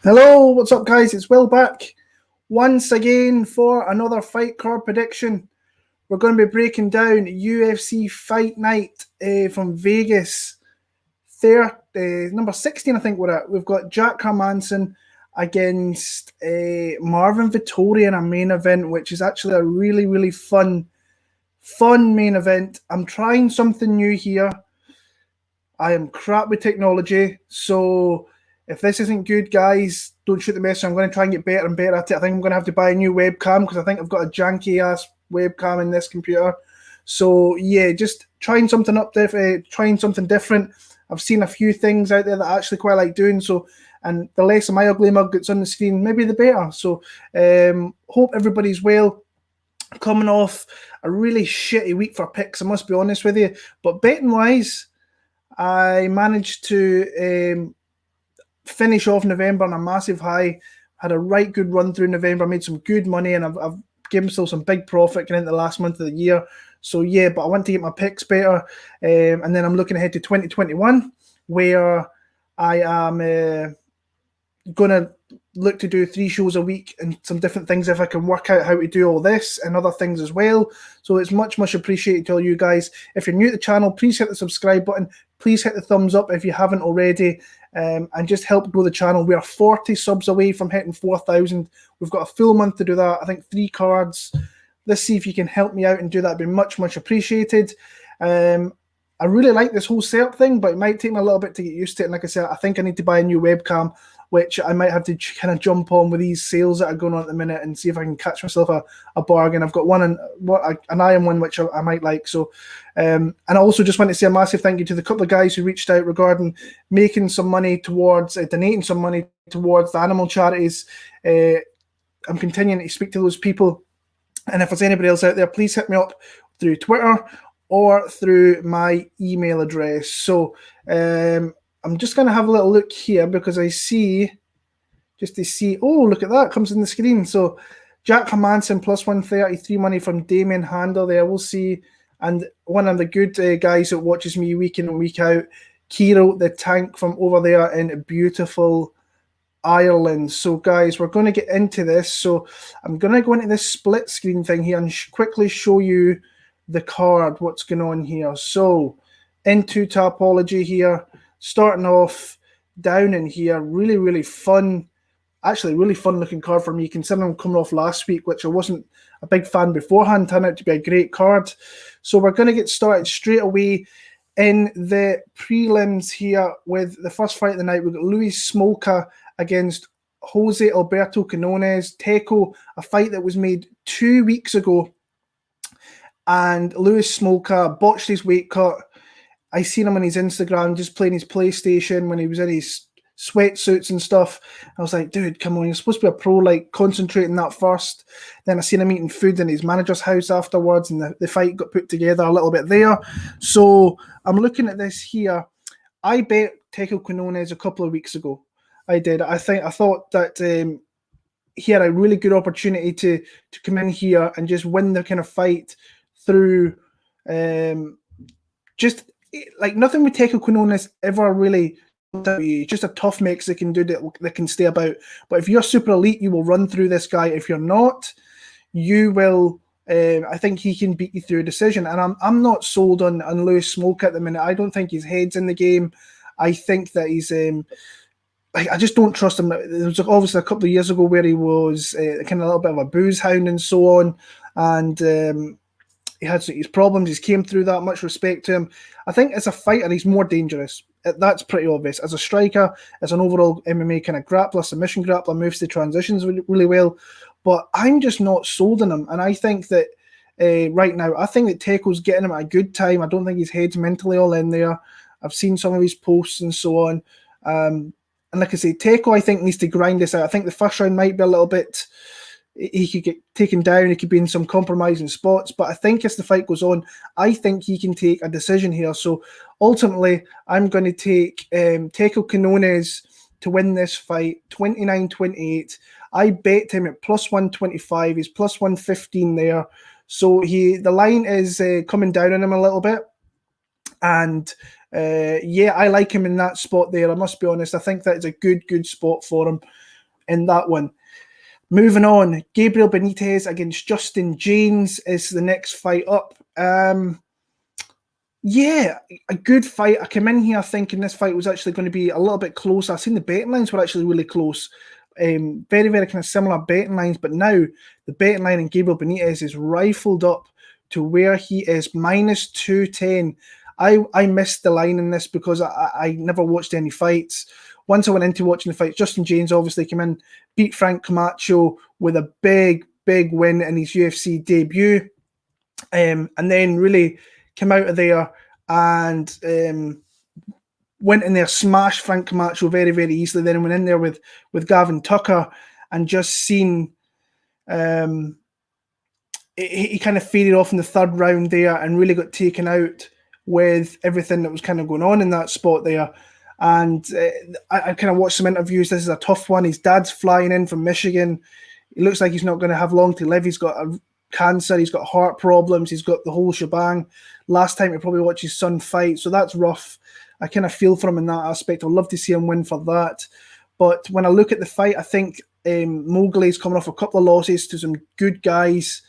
Hello, what's up, guys? It's Will back once again for another fight card prediction. We're going to be breaking down UFC Fight Night from Vegas. Number 16, I think we're at. We've got Jack Hermansson against Marvin Vettori in a main event, which is actually a really, really fun main event. I'm trying something new here. I am crap with technology, so if this isn't good, guys, don't shoot the messenger. I'm going to try and get better and better at it. I think I'm going to have to buy a new webcam because I think I've got a janky-ass webcam in this computer. So, yeah, just trying something trying something different. I've seen a few things out there that I actually quite like doing. So, and the less of my ugly mug gets on the screen, maybe the better. So, hope everybody's well. Coming off a really shitty week for picks, I must be honest with you. But betting-wise, I managed to finish off November on a massive high. Had a right good run through November, made some good money, and I've given myself some big profit getting into the last month of the year. So yeah, but I want to get my picks better, and then I'm looking ahead to 2021, where I am gonna look to do 3 shows a week and some different things if I can work out how to do all this and other things as well. So it's much appreciated to all you guys. If you're new to the channel, please hit the subscribe button. Please hit the thumbs up if you haven't already, and just help grow the channel. We are 40 subs away from hitting 4,000. We've got a full month to do that. I think 3 cards. Let's see if you can help me out and do that. It'd be much appreciated. I really like this whole setup thing, but it might take me a little bit to get used to it. And like I said, I think I need to buy a new webcam, which I might have to kind of jump on with these sales that are going on at the minute and see if I can catch myself a bargain. I've got an iron one, which I might like. So, and I also just want to say a massive thank you to the couple of guys who reached out regarding making some money towards, donating some money towards the animal charities. I'm continuing to speak to those people. And if there's anybody else out there, please hit me up through Twitter or through my email address. So, I'm just going to have a little look here because I see, oh, look at that, comes in the screen. So Jack Hermansson plus 133 money from Damon Handel there. We'll see. And one of the good guys that watches me week in and week out, Kiro the Tank from over there in beautiful Ireland. So guys, we're going to get into this. So I'm going to go into this split screen thing here and quickly show you the card, what's going on here. So into Tapology here. Starting off down in here, really fun, actually really fun looking card for me, considering I'm coming off last week, which I wasn't a big fan beforehand, turned out to be a great card. So we're going to get started straight away in the prelims here with the first fight of the night. We've got Luis Smolka against Jose Alberto Quinones. Teco, a fight that was made 2 weeks ago, and Luis Smolka botched his weight cut. I seen him on his Instagram just playing his PlayStation when he was in his sweatsuits and stuff. I was like, dude, come on, you're supposed to be a pro, like, concentrating that first. Then I seen him eating food in his manager's house afterwards, and the fight got put together a little bit there. So I'm looking at this here. I bet Teco Quinones a couple of weeks ago. I did. I thought that he had a really good opportunity to come in here and just win the kind of fight through just like nothing with Teco Quinones ever really. Just a tough Mexican dude that can stay about. But if you're super elite, you will run through this guy. If you're not, you will. I think he can beat you through a decision. And I'm not sold on Luis Smolka at the minute. I don't think his head's in the game. I think that he's. I just don't trust him. There was obviously a couple of years ago where he was kind of a little bit of a booze hound and so on, and he had his problems. He's came through that. Much respect to him. I think as a fighter, he's more dangerous. That's pretty obvious. As a striker, as an overall MMA kind of grappler, submission grappler, moves to transitions really well. But I'm just not sold on him. And I think that right now, I think that Teco's getting him at a good time. I don't think his head's mentally all in there. I've seen some of his posts and so on. And like I say, Teco, I think, needs to grind this out. I think the first round might be a little bit... He could get taken down. He could be in some compromising spots. But I think as the fight goes on, I think he can take a decision here. So ultimately, I'm going to take Teco Quinones to win this fight, 29-28. I bet him at plus 125. He's plus 115 there. So the line is coming down on him a little bit. And yeah, I like him in that spot there. I must be honest. I think that is a good spot for him. in that one. Moving on, Gabriel Benitez against Justin James is the next fight up. Yeah, a good fight. I came in here thinking this fight was actually going to be a little bit closer. I seen the betting lines were actually really close. Very, very kind of similar betting lines, but now the betting line in Gabriel Benitez is rifled up to where he is minus 210. I missed the line in this because I never watched any fights. Once I went into watching the fight, Justin James obviously came in, beat Frank Camacho with a big, big win in his UFC debut, and then really came out of there and went in there, smashed Frank Camacho very, very easily. Then went in there with Gavin Tucker and just seen he kind of faded off in the third round there and really got taken out with everything that was kind of going on in that spot there. And I kind of watched some interviews. This is a tough one. His dad's flying in from Michigan. It looks like he's not going to have long to live. He's got a cancer. He's got heart problems. He's got the whole shebang. Last time he probably watched his son fight. So that's rough. I kind of feel for him in that aspect. I'd love to see him win for that. But when I look at the fight, I think Mowgli's coming off a couple of losses to some good guys.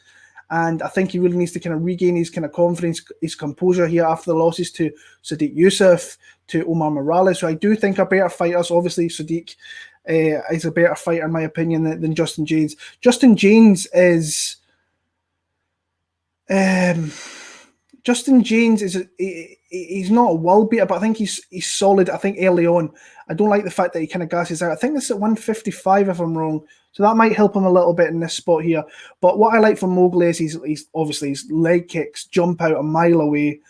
And I think he really needs to kind of regain his kind of confidence, his composure here after the losses to Sadiq Youssef, to Omar Morales, who I do think are better fighters. Obviously, Sadiq is a better fighter, in my opinion, than Justin James. Justin James is... Justin James he's not a world beater, but I think he's solid. I think early on, I don't like the fact that he kind of gasses out. I think this is at 155 if I'm wrong, so that might help him a little bit in this spot here. But what I like from Mowgli is he's obviously his leg kicks jump out a mile away.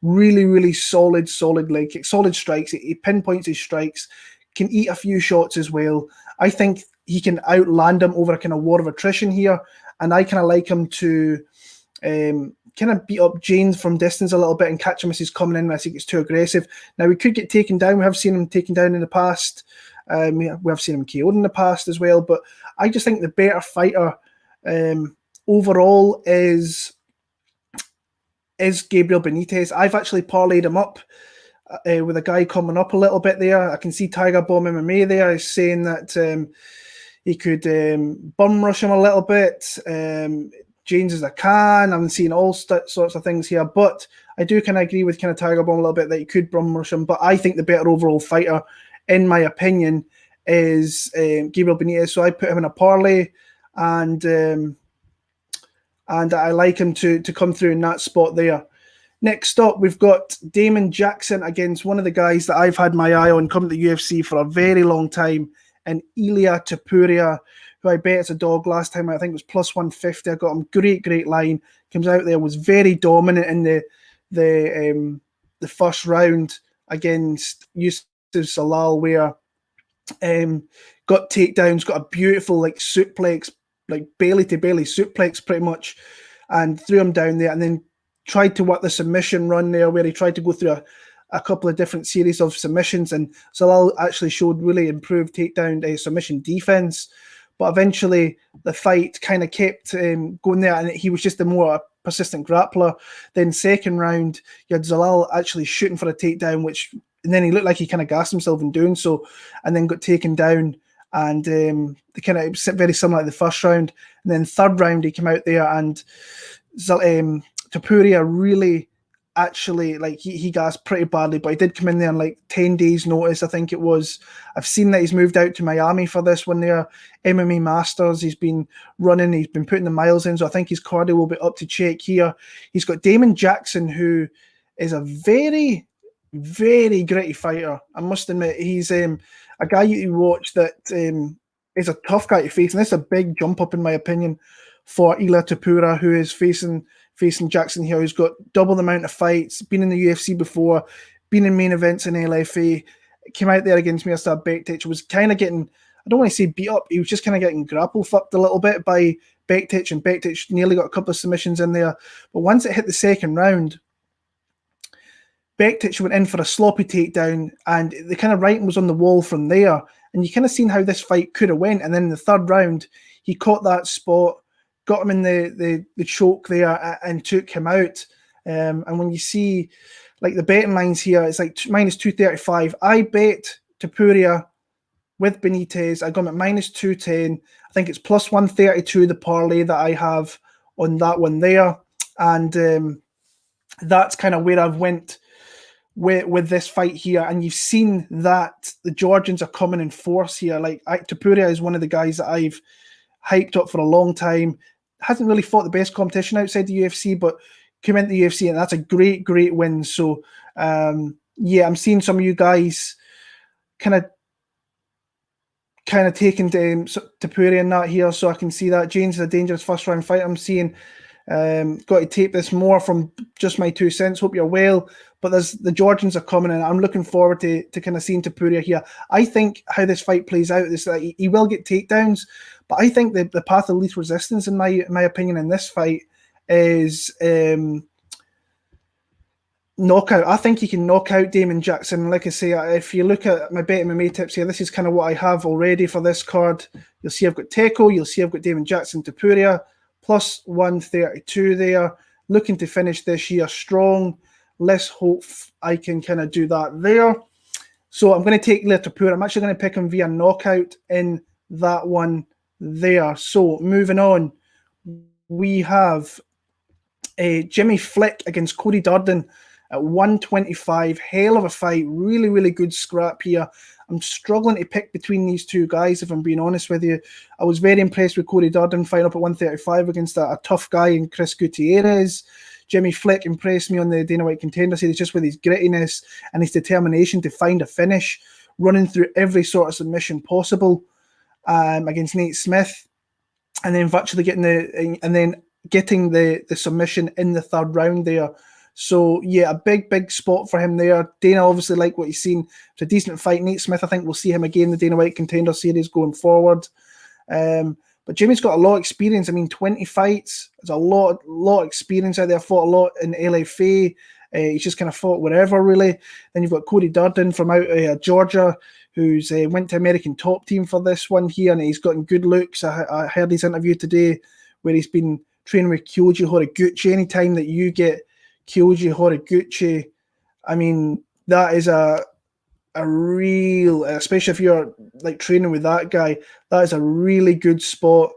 Really, really solid leg kicks, solid strikes. He pinpoints his strikes, can eat a few shots as well. I think he can outland him over a kind of war of attrition here, and I kind of like him to kind of beat up James from distance a little bit and catch him as he's coming in as he gets too aggressive. Now, he could get taken down. We have seen him taken down in the past. We have seen him KO'd in the past as well. But I just think the better fighter overall is Gabriel Benitez. I've actually parlayed him up with a guy coming up a little bit there. I can see Tiger Bomb MMA there is saying that he could bum rush him a little bit. James is a can. I'm seeing all sorts of things here, but I do kind of agree with kind of Tiger Bomb a little bit that you could bum rush him. But I think the better overall fighter, in my opinion, is Gabriel Benitez. So I put him in a parlay, and I like him to come through in that spot there. Next up, we've got Damon Jackson against one of the guys that I've had my eye on come to the UFC for a very long time, and Ilia Tapuria, who I bet as a dog last time. I think it was plus 150. I got him great line. Comes out there, was very dominant in the first round against Yusuf Salal, where got takedowns, got a beautiful like suplex, like belly to belly suplex pretty much, and threw him down there, and then tried to work the submission run there where he tried to go through a couple of different series of submissions, and Salal actually showed really improved takedown submission defense. But eventually the fight kind of kept going there, and he was just a more persistent grappler. Then second round, you had Zalal actually shooting for a takedown, and then he looked like he kind of gassed himself in doing so, and then got taken down. And they kind of very similar to the first round. And then third round, he came out there, and Topuria really actually, like, he gassed pretty badly, but he did come in there on like 10 days notice, I think it was. I've seen that he's moved out to Miami for this one there, MMA Masters. He's been running, he's been putting the miles in, so I think his cardio will be up to check here. He's got Damon Jackson, who is a very, very gritty fighter. I must admit, he's a guy you watch that is a tough guy to face, and this is a big jump up in my opinion for Ilia Tapura, who is facing Jackson here, who's got double the amount of fights, been in the UFC before, been in main events in LFA, came out there against Mirsad Bektic, was kind of getting, I don't want to say beat up, he was just kind of getting grapple fucked a little bit by Bektic, and Bektic nearly got a couple of submissions in there. But once it hit the second round, Bektic went in for a sloppy takedown, and the kind of writing was on the wall from there. And you kind of seen how this fight could have went. And then in the third round, he caught that spot, got him in the choke there, and took him out. And when you see like the betting lines here, it's like minus 235. I bet Topuria with Benitez. I got him at minus 210. I think it's plus 132, the parlay that I have on that one there. And that's kind of where I've went with this fight here. And you've seen that the Georgians are coming in force here. Like, Topuria is one of the guys that I've hyped up for a long time. Hasn't really fought the best competition outside the UFC, but came into the UFC, and that's a great win. So, yeah, I'm seeing some of you guys kind of taking Tapuria in that here, so I can see that. James is a dangerous first-round fight. I'm seeing. Got to tape this more from just my 2 cents. Hope you're well. But the Georgians are coming, and I'm looking forward to kind of seeing Tapuria here. I think how this fight plays out is that he will get takedowns, but I think the path of least resistance, in my opinion, in this fight is knockout. I think he can knock out Damon Jackson. Like I say, if you look at my Bet MMA tips here, this is kind of what I have already for this card. You'll see I've got Teco. You'll see I've got Damon Jackson, Tapuria, plus 132 there. Looking to finish this year strong. Let's hope I can kind of do that there. So I'm going to take Tapuria. I'm actually going to pick him via knockout in that one there. So moving on, we have Jimmy Flick against Cody Durden at 125. Hell of a fight. Really good scrap here. I'm struggling to pick between these two guys, if I'm being honest with you. I was very impressed with Cody Durden fighting up at 135 against a tough guy in Chris Gutierrez. Jimmy Flick impressed me on the Dana White Contender Series just with his grittiness and his determination to find a finish, running through every sort of submission possible against Nate Smith, and then virtually getting the submission in the third round there. So, yeah, a big spot for him there. Dana obviously liked what he's seen. It's a decent fight. Nate Smith, I think we'll see him again in the Dana White Contender Series going forward. But Jimmy's got a lot of experience. I mean, 20 fights. There's a lot of experience out there. Fought a lot in LFA. He's just kind of fought wherever, really. Then you've got Cody Durden from out Georgia, who's went to American Top Team for this one here, and he's gotten good looks. I heard his interview today where he's been training with Kyoji Horiguchi. Anytime that you get Kyoji Horiguchi, I mean, that is a real, especially if you're like training with that guy, that is a really good spot.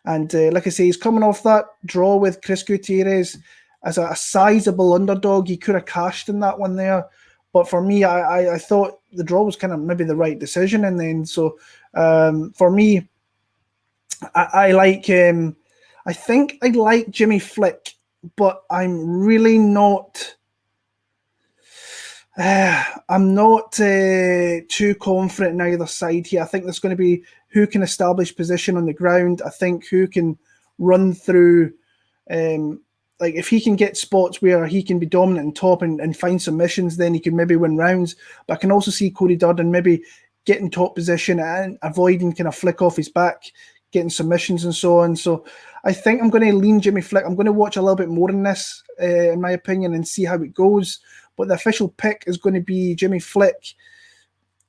And like I say, he's coming off that draw with Chris Gutierrez as a sizable underdog. He could have cashed in that one there, but for me, I thought the draw was kind of maybe the right decision. And then so for me, I like I think I like Jimmy Flick, but I'm really not. I'm not too confident in either side here. I think there's going to be who can establish position on the ground. I think who can run through, like if he can get spots where he can be dominant and top and find submissions, then he can maybe win rounds. But I can also see Cody Durden maybe getting top position and avoiding kind of flick off his back, getting submissions and so on. So I think I'm going to lean Jimmy Flick. I'm going to watch a little bit more in this, in my opinion, and see how it goes. But the official pick is going to be Jimmy Flick,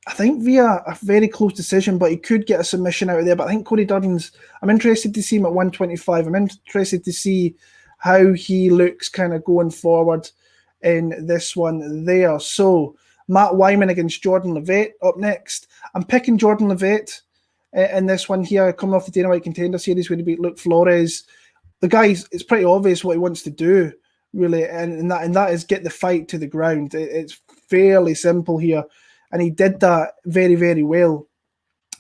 I think via a very close decision, but he could get a submission out of there. But I think Cody Durden's, I'm interested to see him at 125. I'm interested to see how he looks kind of going forward in this one there. So Matt Wyman against Jordan Leavitt up next. I'm picking Jordan Leavitt in this one here, coming off the Dana White Contender Series where he beat Luke Flores. The guy's, it's pretty obvious what he wants to do, really, and that is get the fight to the ground. It's fairly simple here, and he did that very well.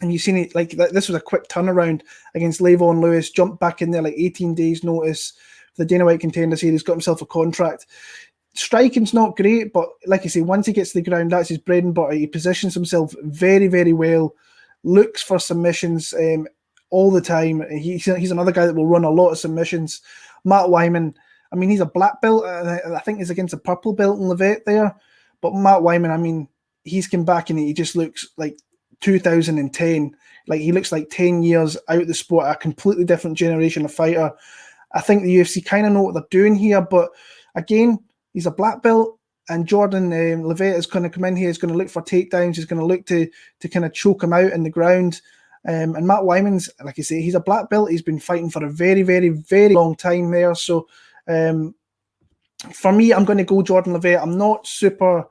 And you've seen it, like this was a quick turnaround against Leva and Lewis, jumped back in there like 18 days notice. The Dana White Contender Series, got himself a contract. Striking's not great, but like I say, once he gets to the ground, that's his bread and butter. He positions himself very well, looks for submissions all the time. He's another guy that will run a lot of submissions. Matt Wyman, I mean, he's a black belt. I think he's against a purple belt in Leavitt there. But Matt Wyman, I mean, he's come back and he just looks like 2010. Like he looks like 10 years out of the sport, a completely different generation of fighter. I think the UFC kind of know what they're doing here. But again, he's a black belt. And Jordan Leavitt is going to come in here. He's going to look for takedowns. He's going to look to kind of choke him out in the ground. And Matt Wyman's, like I say, he's a black belt. He's been fighting for a very long time there. So for me, I'm going to go Jordan Leavitt. I'm not super.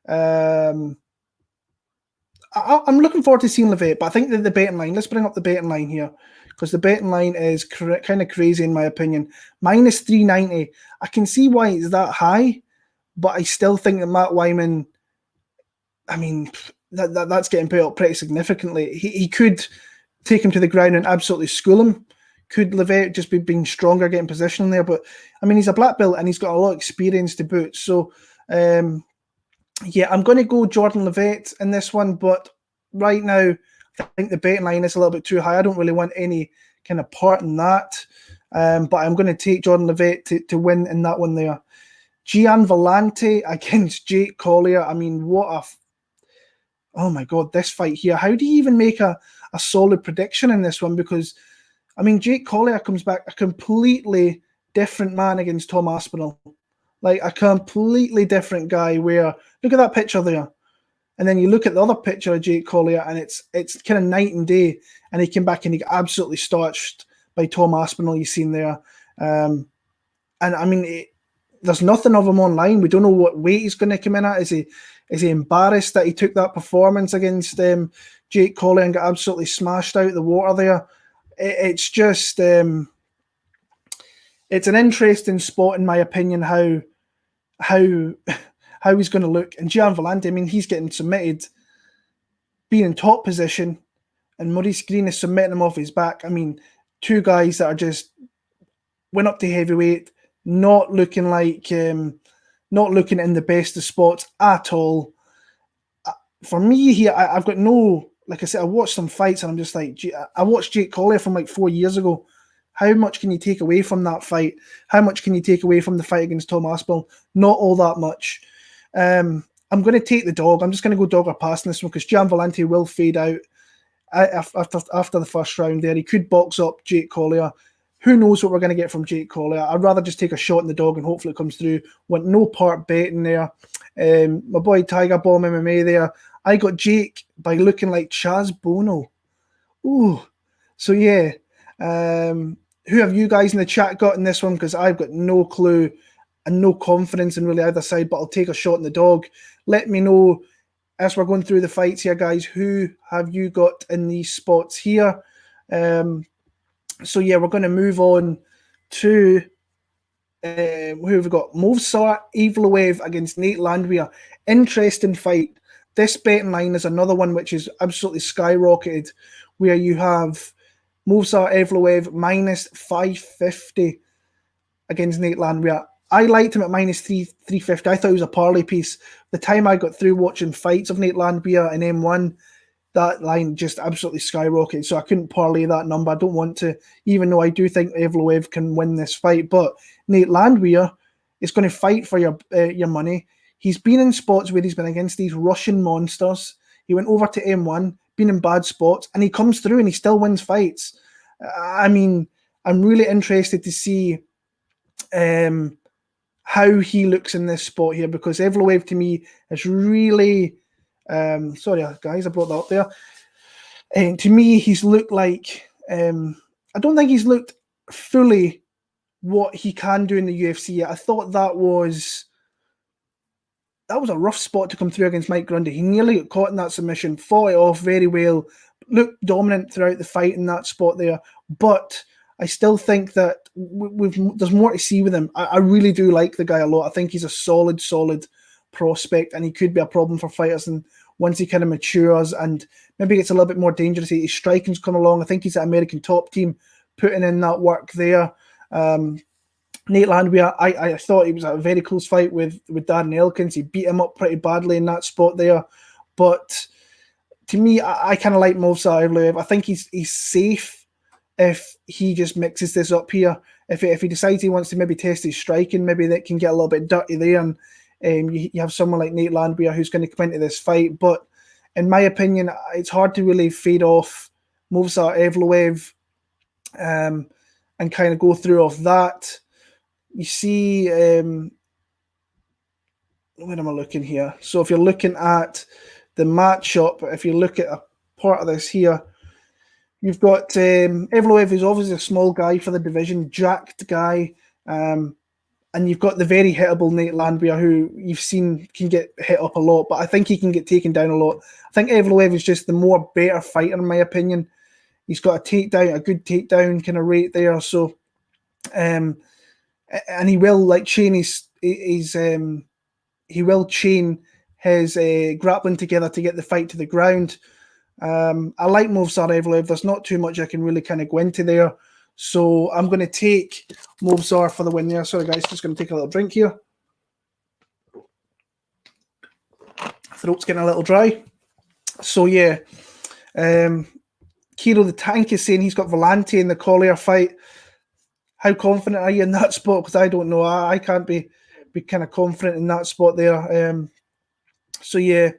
I'm I'm looking forward to seeing Leavitt, but I think that the betting line, let's bring up the betting line here, because the betting line is kind of crazy in my opinion. Minus 390. I can see why it's that high, but I still think that Matt Wyman, I mean, that's getting put up pretty significantly. He could take him to the ground and absolutely school him. Could Leavitt just be being stronger, getting position in there? But I mean, he's a black belt and he's got a lot of experience to boot. So, yeah, I'm going to go Jordan Leavitt in this one. But right now, I think the betting line is a little bit too high. I don't really want any kind of part in that. But I'm going to take Jordan Leavitt to win in that one there. Gian Villante against Jake Collier. I mean, oh my God, this fight here. How do you even make a solid prediction in this one? Because, I mean, Jake Collier comes back a completely different man against Tom Aspinall. Like a completely different guy where, look at that picture there. And then you look at the other picture of Jake Collier and it's kind of night and day. And he came back and he got absolutely starched by Tom Aspinall you've seen there. And I mean, there's nothing of him online. We don't know what weight he's going to come in at. Is he embarrassed that he took that performance against Jake Collier and got absolutely smashed out of the water there? It's just it's an interesting spot in my opinion how he's going to look. And Gian Villante, I mean, he's getting submitted, being in top position, and Maurice Green is submitting him off his back. I mean, two guys that are just went up to heavyweight, not looking in the best of spots at all. For me here, I've got no, like I said, I watched some fights and I'm just like, I watched Jake Collier from like 4 years ago. How much can you take away from that fight? How much can you take away from the fight against Tom Aspinall? Not all that much. I'm going to take the dog. I'm just going to go dog or pass in this one because Gian Villante will fade out after the first round there. He could box up Jake Collier. Who knows what we're going to get from Jake Collier? I'd rather just take a shot in the dog and hopefully it comes through. Want no part betting there. My boy Tiger Bomb MMA there. I got Jake by looking like Chaz Bono. Ooh. So yeah. Who have you guys in the chat got in this one? Because I've got no clue and no confidence in really either side, but I'll take a shot in the dog. Let me know as we're going through the fights here, guys. Who have you got in these spots here? So yeah, we're going to move on to who have we got? Movsar Evloev against Nate Landwehr. Interesting fight. This betting line is another one which is absolutely skyrocketed, where you have Movsar Evloev minus 550 against Nate Landwehr. I liked him at minus 350. I thought it was a parlay piece. The time I got through watching fights of Nate Landwehr in M1, that line just absolutely skyrocketed. So I couldn't parlay that number. I don't want to, even though I do think Evloev can win this fight. But Nate Landwehr is going to fight for your money. He's been in spots where he's been against these Russian monsters. He went over to M1, been in bad spots, and he comes through and he still wins fights. I mean, I'm really interested to see how he looks in this spot here, because Evloev to me is really... sorry, guys, I brought that up there. To me, he's looked like... I don't think he's looked fully what he can do in the UFC yet. I thought that was a rough spot to come through against Mike Grundy. He nearly got caught in that submission, fought it off very well, looked dominant throughout the fight in that spot there. But I still think that there's more to see with him. I really do like the guy a lot. I think he's a solid prospect, and he could be a problem for fighters. And once he kind of matures and maybe gets a little bit more dangerous, his striking's come along. I think he's at American Top Team, putting in that work there. Nate Landwehr, I thought he was at a very close fight with Darden Elkins. He beat him up pretty badly in that spot there. But to me, I kind of like Movsar Evloev. I think he's safe if he just mixes this up here. If he decides he wants to maybe test his striking, maybe that can get a little bit dirty there. And you have someone like Nate Landwehr who's going to come into this fight. But in my opinion, it's hard to really fade off Movsar Evloev and kind of go through off that. You see, where am I looking here? So if you're looking at the matchup, if you look at a part of this here, you've got Evloev, who's obviously a small guy for the division, jacked guy. and you've got the very hittable Nate Landwehr, who you've seen can get hit up a lot, but I think he can get taken down a lot. I think Evloev is just the more better fighter, in my opinion. He's got a takedown, a good takedown kind of rate there. So, and he will chain he will chain his grappling together to get the fight to the ground. I like Movsar Evloev. There's not too much I can really kind of go into there. So I'm going to take Movsar for the win there. Sorry, guys, just going to take a little drink here. Throat's getting a little dry. So, yeah. Kiro the Tank is saying he's got Villante in the Collier fight. How confident are you in that spot? Because I don't know. I can't be kind of confident in that spot there. So, yeah.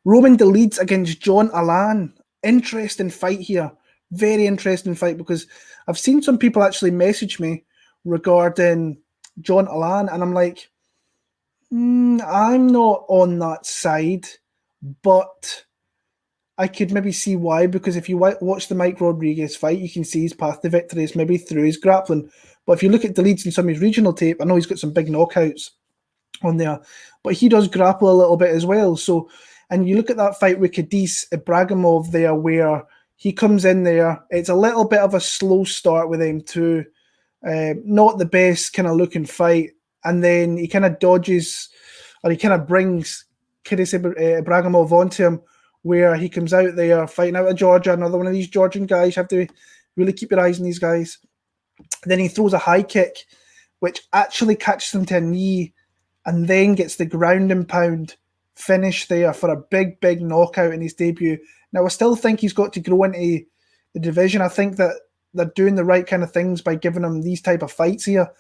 Roman Dolidze against John Allan. Interesting fight here. Very interesting fight, because I've seen some people actually message me regarding John Allan, and I'm like, I'm not on that side, but I could maybe see why, because if you watch the Mike Rodriguez fight, you can see his path to victory is maybe through his grappling. But if you look at Dolidze and some of his regional tape, I know he's got some big knockouts on there, but he does grapple a little bit as well. So, and you look at that fight with Cadiz Ibragimov there, where he comes in there. It's a little bit of a slow start with him too. Not the best kind of looking fight. And then he kind of dodges, or he kind of brings Cadiz Ibragimov onto him, where he comes out there fighting out of Georgia. Another one of these Georgian guys. You have to really keep your eyes on these guys. Then he throws a high kick, which actually catches him to a knee, and then gets the ground and pound finish there for a big, big knockout in his debut. Now, I still think he's got to grow into the division. I think that they're doing the right kind of things by giving him these type of fights here.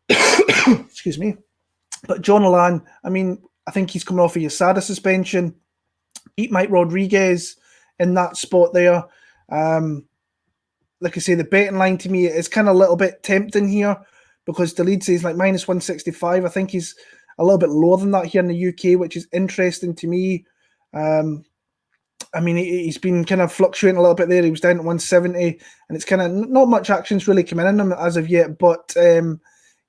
Excuse me. But John Allan, I mean, I think he's coming off a USADA suspension. Beat Mike Rodriguez in that spot there. Like I say, the betting line to me is kind of a little bit tempting here, because Dolidze is like minus 165. I think he's a little bit lower than that here in the UK, which is interesting to me. I mean, he's been kind of fluctuating a little bit there. He was down at 170, and it's kind of not much action's really come in him as of yet. But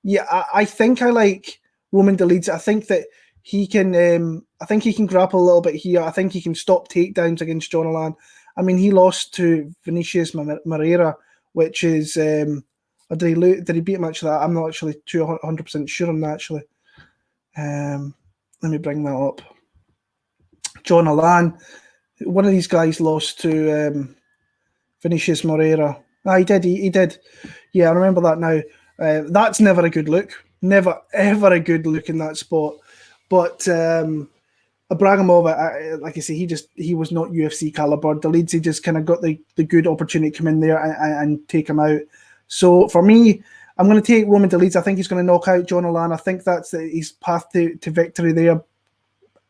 yeah, I think I like Roman Dolidze. I think that he can. I think he can grapple a little bit here. I think he can stop takedowns against John Allan. I mean, he lost to Vinicius Moreira, which is. Did he beat him actually? I'm not actually 100% sure on that actually. Let me bring that up. John Allan, one of these guys lost to Vinicius Moreira. He did. He did. Yeah, I remember that now. That's never a good look. Never, ever a good look in that spot. But Ibragimov, like I say, he was not UFC caliber. Dolidze just kind of got the good opportunity to come in there and take him out. So for me, I'm going to take Roman Dolidze. I think he's going to knock out John Allan. I think that's his path to victory there.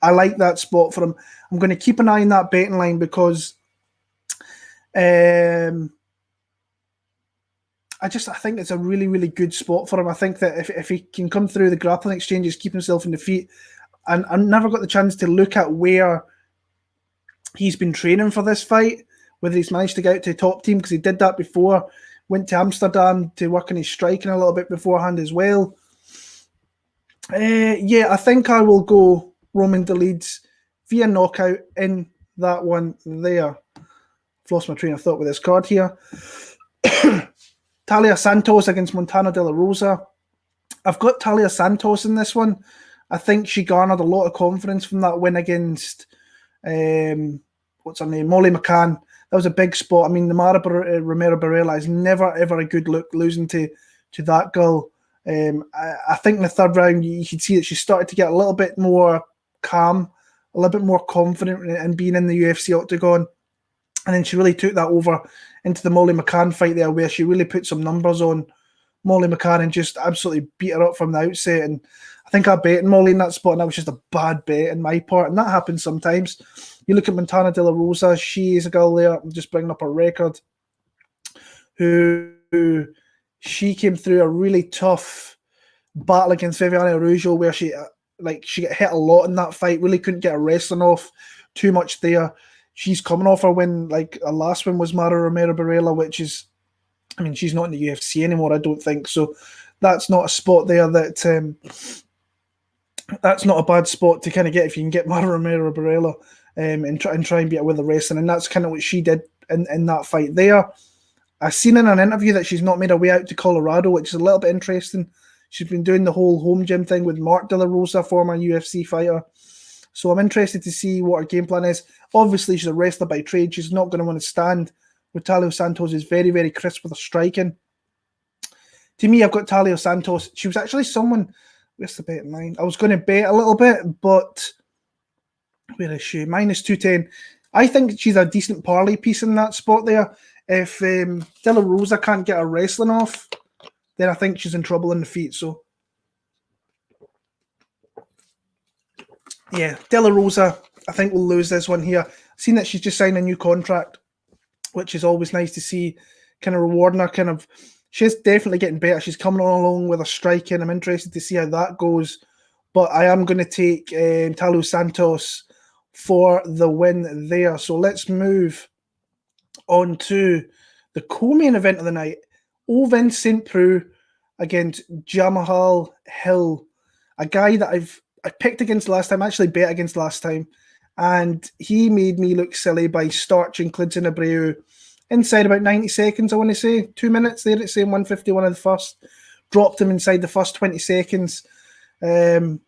I like that spot for him. I'm going to keep an eye on that betting line, because I think it's a really, really good spot for him. I think that if he can come through the grappling exchanges, keep himself in the feet, and I never got the chance to look at where he's been training for this fight, whether he's managed to get out to the top team, because he did that before. Went to Amsterdam to work on his striking a little bit beforehand as well. Yeah, I think I will go Roman Dolidze via knockout in that one there. I've lost my train of thought with this card here. Taila Santos against Montana De La Rosa. I've got Taila Santos in this one. I think she garnered a lot of confidence from that win against, what's her name, Molly McCann. That was a big spot. I mean, the Romero Barella is never, ever a good look losing to that girl. I think in the third round, you could see that she started to get a little bit more calm, a little bit more confident in being in the UFC octagon. And then she really took that over into the Molly McCann fight there, where she really put some numbers on Molly McCann and just absolutely beat her up from the outset. And I think I bet Molly in that spot, and that was just a bad bet in my part. And that happens sometimes. You look at Montana De La Rosa, she is a girl there, I'm just bringing up her record, who she came through a really tough battle against Viviane Araujo, where she got hit a lot in that fight, really couldn't get her wrestling off too much there. She's coming off her win, like her last win was Mara Romero Barella, which is, I mean, she's not in the UFC anymore, I don't think. So that's not a spot there that that's not a bad spot to kind of get if you can get Mara Romero Barella and try and beat her with the wrestling, and that's kind of what she did in that fight there. I've seen in an interview that she's not made her way out to Colorado, which is a little bit interesting. She's been doing the whole home gym thing with Mark De La Rosa, former UFC fighter. So I'm interested to see what her game plan is. Obviously, she's a wrestler by trade. She's not going to want to stand with Taila Santos. Is very, very crisp with her striking. To me, I've got Taila Santos. She was actually someone... Where's the bet in mine? I was going to bet a little bit, but... Where is she? Minus 210. I think she's a decent parlay piece in that spot there. If De La Rosa can't get her wrestling off, then I think she's in trouble in the feet. So, yeah, De La Rosa, I think we'll lose this one here. Seen that she's just signed a new contract, which is always nice to see, kind of rewarding her. She's definitely getting better. She's coming on along with her striking. I'm interested to see how that goes. But I am going to take Taila Santos for the win there. So let's move on to the co-main event of the night. Ovince St. Preux against Jamahal Hill, a guy that I picked against last time, actually bet against last time, and he made me look silly by starching Clinton Abreu inside about 90 seconds, I want to say. 2 minutes there at saying 151 of the first. Dropped him inside the first 20 seconds. Great.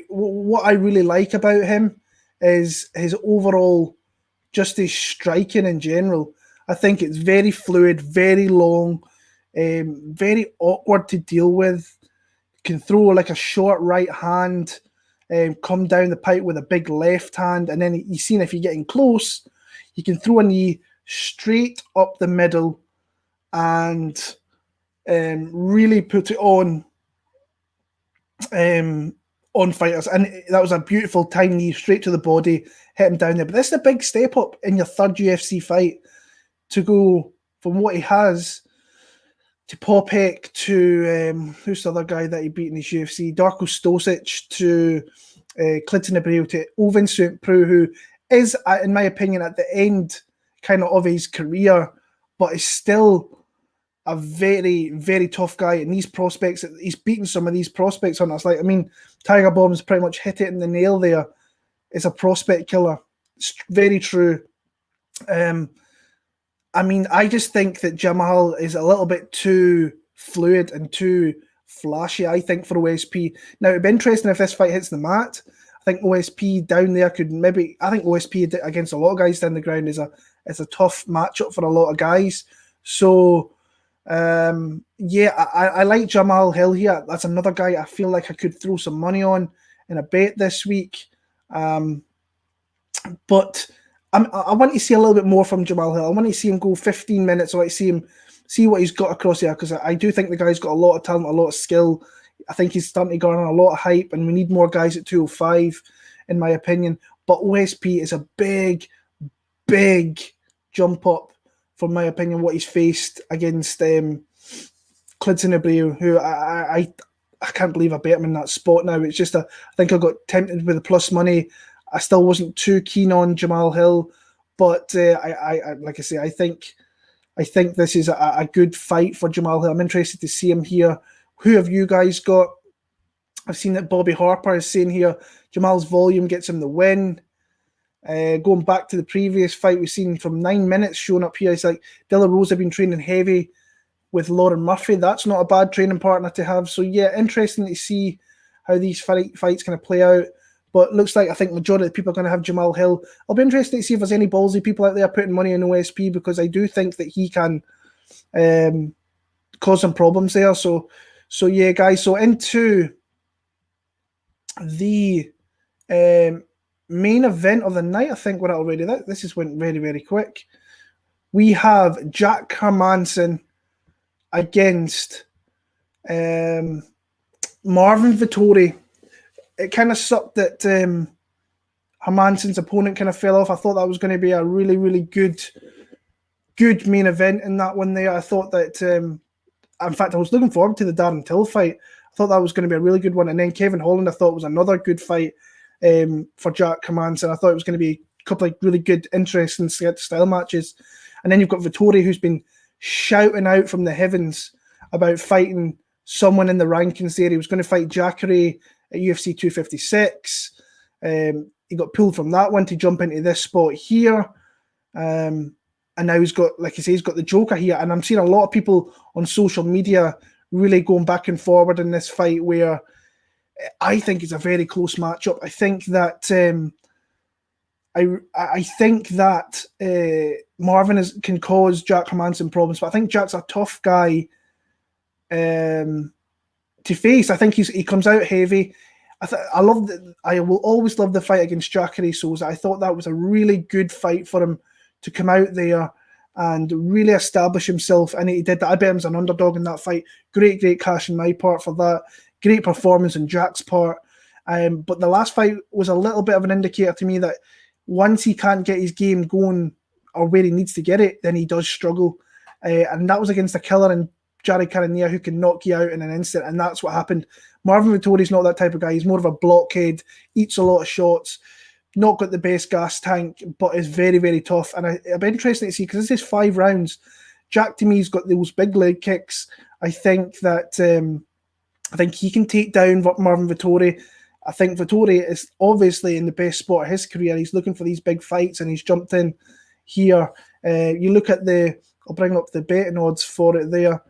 What I really like about him is his overall, just his striking in general. I think it's very fluid, very long, very awkward to deal with. Can throw like a short right hand, come down the pipe with a big left hand, and then you've seen if you're getting close, you can throw a knee straight up the middle and really put it on fighters. And that was a beautiful time knee straight to the body, hit him down there. But this is a big step up in your third UFC fight to go from what he has to Popek to who's the other guy that he beat in his UFC, Darko Stosic, to Clinton Abreu, to Ovince St. Preux, who is, in my opinion, at the end kind of his career, but is still a very, very tough guy. And these prospects, he's beaten some of these prospects on us. Like, I mean, Tiger Bomb's pretty much hit it in the nail there. It's a prospect killer. It's very true. I mean, I just think that Jamahal is a little bit too fluid and too flashy, I think, for OSP. Now, it'd be interesting if this fight hits the mat. I think OSP down there could maybe... I think OSP against a lot of guys down the ground is a tough matchup for a lot of guys. So, yeah, I like Jamahal Hill here. That's another guy I feel like I could throw some money on in a bet this week. But... I want to see a little bit more from Jamahal Hill. I want to see him go 15 minutes. I want to see what he's got across here, because I do think the guy's got a lot of talent, a lot of skill. I think he's starting to garner a lot of hype, and we need more guys at 205, in my opinion. But OSP is a big, big jump up, from my opinion, what he's faced against Clinton Abreu, who I can't believe I bet him in that spot now. It's just I think I got tempted with the plus money. I still wasn't too keen on Jamahal Hill, but I like I say, I think this is a good fight for Jamahal Hill. I'm interested to see him here. Who have you guys got? I've seen that Bobby Harper is saying here Jamal's volume gets him the win. Going back to the previous fight, we've seen from 9 minutes showing up here. It's like De La Rosa been training heavy with Lauren Murphy. That's not a bad training partner to have. So yeah, interesting to see how these fights kind of play out. But looks like I think majority of the people are going to have Jamahal Hill. I'll be interested to see if there's any ballsy people out there putting money on OSP, because I do think that he can cause some problems there. So yeah, guys. So into the main event of the night, I think we're already there. This just went very, very quick. We have Jack Hermansson against Marvin Vettori. It kind of sucked that Hermansson's opponent kind of fell off. I thought that was going to be a really, really good main event in that one there. I thought that, in fact, I was looking forward to the Darden Till fight. I thought that was going to be a really good one. And then Kevin Holland, I thought was another good fight for Jack Hermansson. I thought it was going to be a couple of really good, interesting style matches. And then you've got Vettori, who's been shouting out from the heavens about fighting someone in the rankings there. He was going to fight Jacare at UFC 256. He got pulled from that one to jump into this spot here. And now he's got, like I say, he's got the Joker here. And I'm seeing a lot of people on social media really going back and forward in this fight, where I think it's a very close matchup. I think that I think that Marvin can cause Jack Hermansson problems, but I think Jack's a tough guy to face. I think he comes out heavy. I will always love the fight against Jacare Souza. I thought that was a really good fight for him to come out there and really establish himself, and he did that. I bet him as an underdog in that fight. Great cash in my part for that. Great performance on Jack's part. But the last fight was a little bit of an indicator to me that once he can't get his game going or where he needs to get it, then he does struggle. And that was against a killer in Jared Cannonier who can knock you out in an instant, and that's what happened. Marvin Vettori's not that type of guy. He's more of a blockhead, eats a lot of shots, not got the best gas tank, but is very, very tough. And it'll be interesting to see, because this is 5 rounds. Jack, to me, has got those big leg kicks. I think that he can take down Marvin Vettori. I think Vettori is obviously in the best spot of his career. He's looking for these big fights, and he's jumped in here. You look at I'll bring up the betting odds for it there.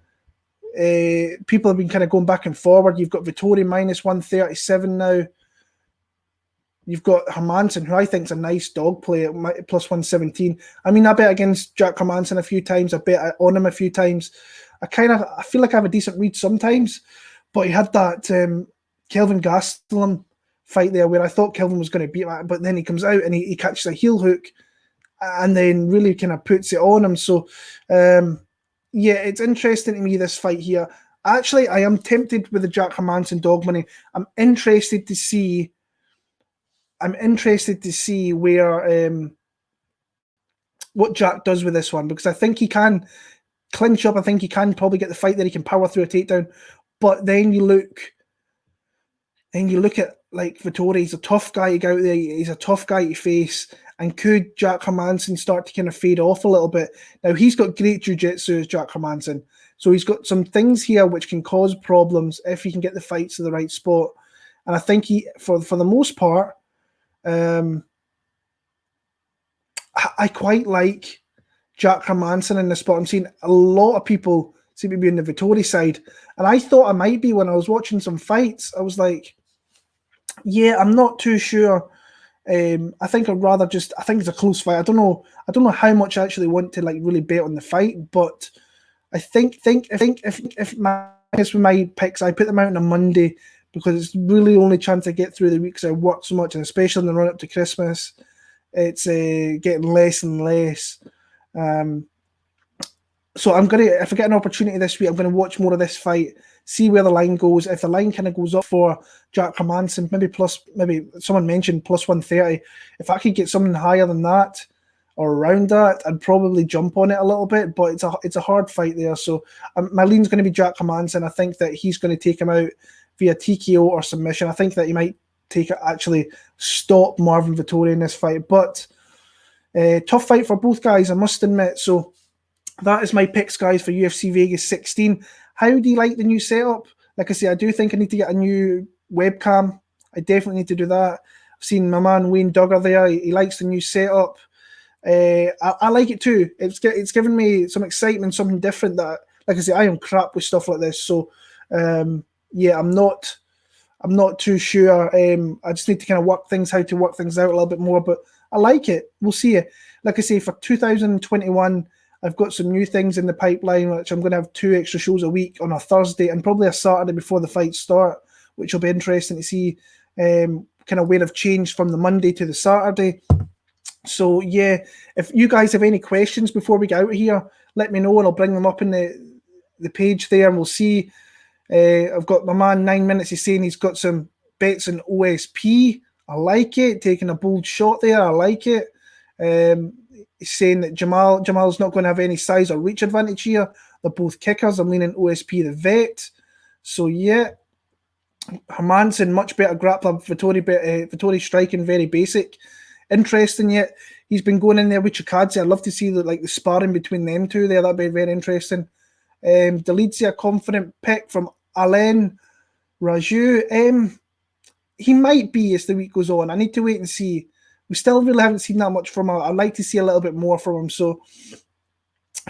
People have been kind of going back and forward. You've got Vettori minus 137 now. You've got Hermansson, who I think is a nice dog play at plus 117. I mean, I bet against Jack Hermansson a few times. I bet on him a few times. I feel like I have a decent read sometimes, but he had that Kelvin Gastelum fight there where I thought Kelvin was going to beat him, but then he comes out and he catches a heel hook and then really kind of puts it on him. So, yeah, it's interesting to me, this fight here. Actually, I am tempted with the Jack Hermansson dog money. I'm interested to see where what Jack does with this one, because I think he can clinch up. I think he can probably get the fight there. He can power through a takedown. But then you look at like Vettori. He's a tough guy to go out there. He's a tough guy to face. And could Jack Hermansson start to kind of fade off a little bit? Now, he's got great jiu-jitsu as Jack Hermansson. So he's got some things here which can cause problems if he can get the fights to the right spot. And I think he, for the most part, I quite like Jack Hermansson in this spot. I'm seeing a lot of people seem to be on the Vettori side. And I thought I might be when I was watching some fights. I was like, yeah, I'm not too sure. I think I'd rather I think it's a close fight. I don't know how much I actually want to like really bet on the fight, but I think if my picks, I put them out on a Monday because it's really the only chance I get through the week because I work so much, and especially in the run up to Christmas, it's getting less and less. So if I get an opportunity this week, I'm gonna watch more of this fight, see where the line goes. If the line kind of goes up for Jack Hermansson, maybe someone mentioned plus 130. If I could get something higher than that or around that, I'd probably jump on it a little bit. But it's a hard fight there. So my lean's going to be Jack Hermansson. I think that he's going to take him out via TKO or submission. I think that he might actually stop Marvin Vettori in this fight. But tough fight for both guys, I must admit. So that is my picks, guys, for UFC Vegas 16. How do you like the new setup? Like I say, I do think I need to get a new webcam. I definitely need to do that. I've seen my man Wayne Duggar there. He likes the new setup. I like it too. It's given me some excitement, something different. That, like I say, I am crap with stuff like this. So, yeah, I'm not too sure. I just need to kind of work things out a little bit more. But I like it. We'll see it. Like I say, for 2021. I've got some new things in the pipeline, which I'm going to have 2 extra shows a week on a Thursday and probably a Saturday before the fights start, which will be interesting to see kind of where I've changed from the Monday to the Saturday. So, yeah, if you guys have any questions before we get out of here, let me know and I'll bring them up in the page there and we'll see. I've got my man 9 minutes. He's saying he's got some bets in OSP. I like it. Taking a bold shot there. I like it. He's saying that Jamal's not going to have any size or reach advantage here. They're both kickers. I'm leaning OSP, the vet. So, yeah. Hermansson, much better grappler. Vettori striking, very basic. interesting yet. He's been going in there with Chikadze. I'd love to see the sparring between them two there. That'd be very interesting. Dolidze, a confident pick from Allan. Raju, he might be as the week goes on. I need to wait and see. We still really haven't seen that much from him. I'd like to see a little bit more from him. So,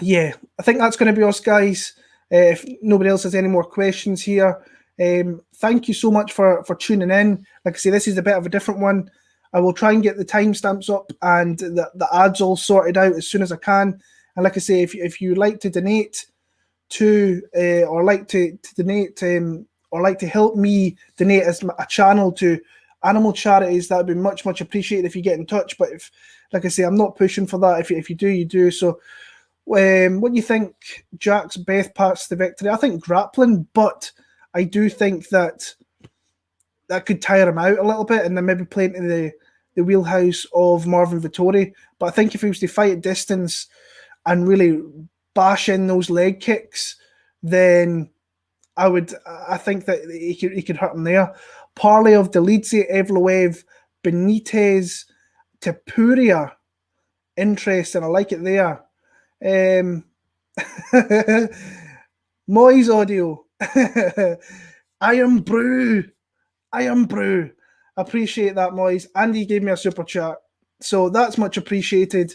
yeah, I think that's going to be us, guys. If nobody else has any more questions here, thank you so much for tuning in. Like I say, this is a bit of a different one. I will try and get the timestamps up and the ads all sorted out as soon as I can. And like I say, if you like to donate to or like to donate or like to help me donate as a channel to animal charities, that would be much appreciated if you get in touch. But if, like I say, I'm not pushing for that. If you do, you do. So what do you think Jack's best paths to victory? I think grappling, but I do think that could tire him out a little bit and then maybe play into the wheelhouse of Marvin Vettori. But I think if he was to fight at distance and really bash in those leg kicks, then I think that he could hurt him there. Parlay of Dolidze, Evloev, Benitez, Tapuria. Interesting. I like it there. Moy's audio. I am Preux. Appreciate that, Moyes. Andy gave me a super chat, so that's much appreciated.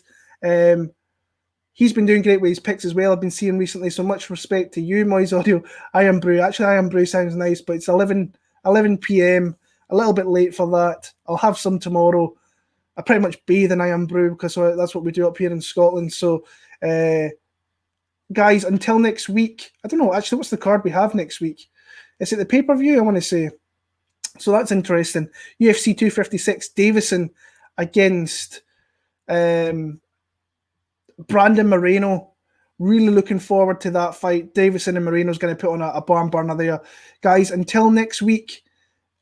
He's been doing great with his picks as well. I've been seeing recently, so much respect to you, Moyes audio. I am Preux. Actually, I am Preux sounds nice, but it's 11 p.m. A little bit late for that. I'll have some tomorrow. I pretty much bathe in I am Preux because that's what we do up here in Scotland. So, guys, until next week. I don't know, actually, what's the card we have next week? Is it the pay-per-view, I want to say? So that's interesting. UFC 256, Davison against Brandon Moreno. Really looking forward to that fight. Davison and Moreno's going to put on a barn burner there. Guys, until next week,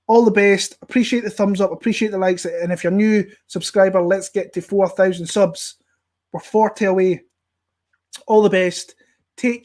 all the best. Appreciate the thumbs up. Appreciate the likes. And if you're a new subscriber, let's get to 4,000 subs. We're 40 away. All the best. Take